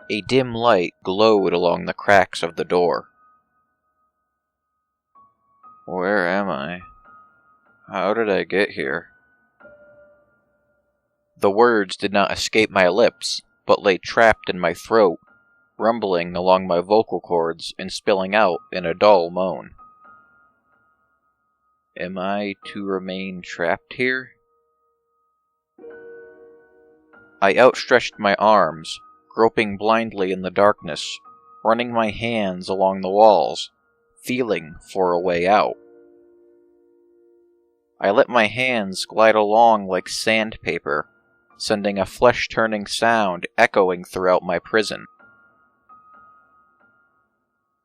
A dim light glowed along the cracks of the door. Where am I? How did I get here? The words did not escape my lips, but lay trapped in my throat, rumbling along my vocal cords and spilling out in a dull moan. Am I to remain trapped here? I outstretched my arms, groping blindly in the darkness, running my hands along the walls, feeling for a way out. I let my hands glide along like sandpaper, sending a flesh-turning sound echoing throughout my prison.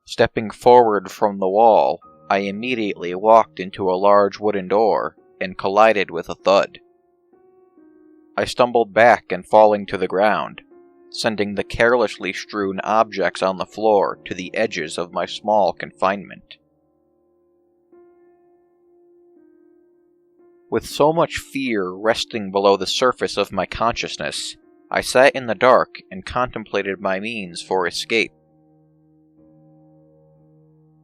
Stepping forward from the wall, I immediately walked into a large wooden door and collided with a thud. I stumbled back and falling to the ground, sending the carelessly strewn objects on the floor to the edges of my small confinement. With so much fear resting below the surface of my consciousness, I sat in the dark and contemplated my means for escape.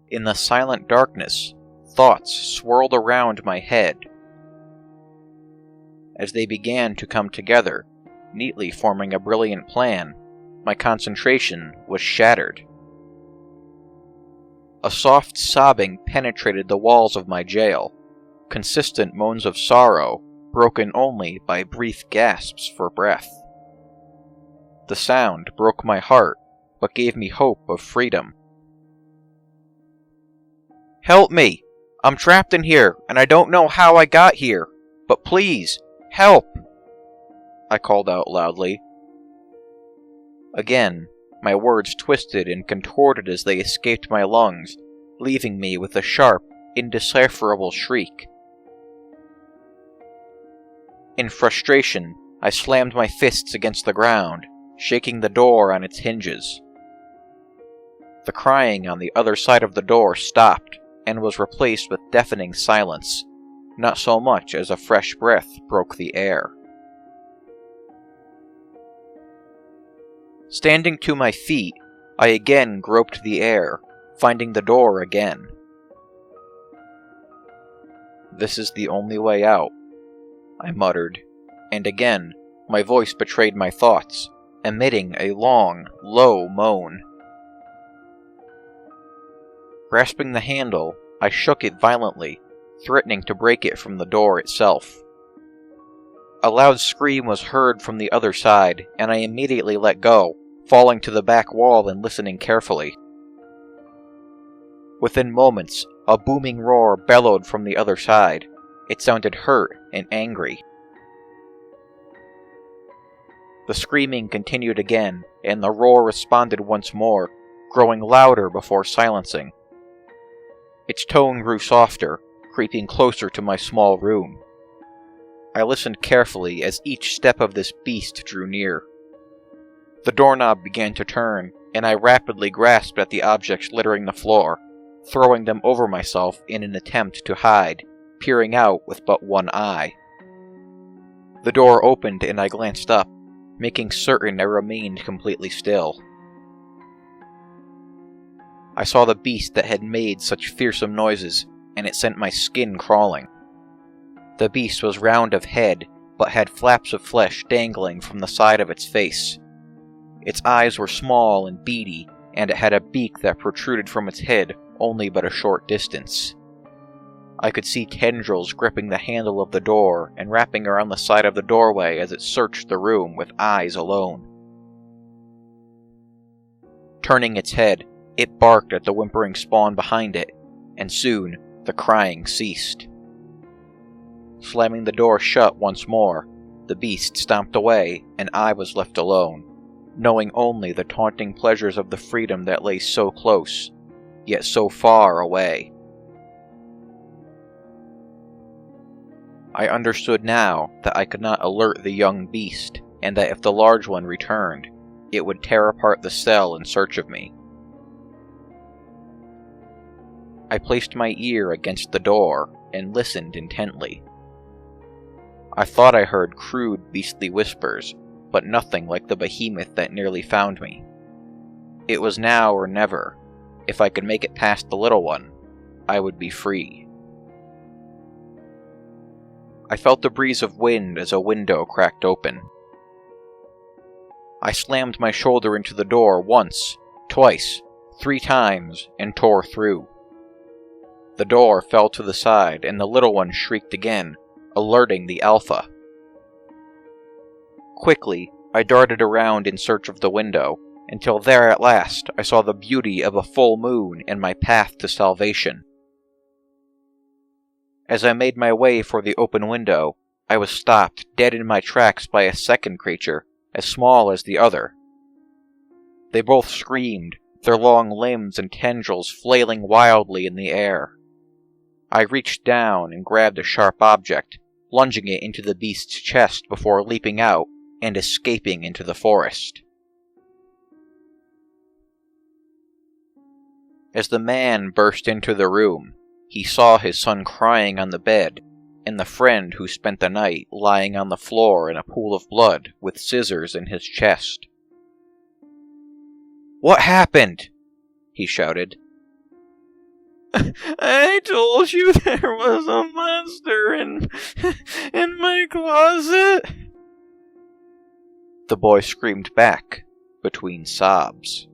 In the silent darkness, thoughts swirled around my head. As they began to come together, neatly forming a brilliant plan, my concentration was shattered. A soft sobbing penetrated the walls of my jail, consistent moans of sorrow, broken only by brief gasps for breath. The sound broke my heart, but gave me hope of freedom. "Help me! I'm trapped in here, and I don't know how I got here, but please, help!" I called out loudly. Again, my words twisted and contorted as they escaped my lungs, leaving me with a sharp, indecipherable shriek. In frustration, I slammed my fists against the ground, shaking the door on its hinges. The crying on the other side of the door stopped, and was replaced with deafening silence. Not so much as a fresh breath broke the air. Standing to my feet, I again groped the air, finding the door again. "This is the only way out," I muttered, and again my voice betrayed my thoughts, emitting a long, low moan. Grasping the handle, I shook it violently, threatening to break it from the door itself. A loud scream was heard from the other side, and I immediately let go, falling to the back wall and listening carefully. Within moments, a booming roar bellowed from the other side. It sounded hurt and angry. The screaming continued again, and the roar responded once more, growing louder before silencing. Its tone grew softer, creeping closer to my small room. I listened carefully as each step of this beast drew near. The doorknob began to turn, and I rapidly grasped at the objects littering the floor, throwing them over myself in an attempt to hide, peering out with but one eye. The door opened and I glanced up, making certain I remained completely still. I saw the beast that had made such fearsome noises, and it sent my skin crawling. The beast was round of head, but had flaps of flesh dangling from the side of its face. Its eyes were small and beady, and it had a beak that protruded from its head only but a short distance. I could see tendrils gripping the handle of the door and wrapping around the side of the doorway as it searched the room with eyes alone. Turning its head, it barked at the whimpering spawn behind it, and soon the crying ceased. Slamming the door shut once more, the beast stomped away, and I was left alone, knowing only the taunting pleasures of the freedom that lay so close, yet so far away. I understood now that I could not alert the young beast, and that if the large one returned, it would tear apart the cell in search of me. I placed my ear against the door and listened intently. I thought I heard crude, beastly whispers, but nothing like the behemoth that nearly found me. It was now or never. If I could make it past the little one, I would be free. I felt the breeze of wind as a window cracked open. I slammed my shoulder into the door once, twice, 3 times, and tore through. The door fell to the side, and the little one shrieked again, alerting the Alpha. Quickly, I darted around in search of the window, until there at last I saw the beauty of a full moon and my path to salvation. As I made my way for the open window, I was stopped dead in my tracks by a second creature, as small as the other. They both screamed, their long limbs and tendrils flailing wildly in the air. I reached down and grabbed a sharp object, plunging it into the beast's chest before leaping out and escaping into the forest. As the man burst into the room, he saw his son crying on the bed, and the friend who spent the night lying on the floor in a pool of blood with scissors in his chest. "What happened?" he shouted. "I told you there was a monster in my closet," the boy screamed back between sobs.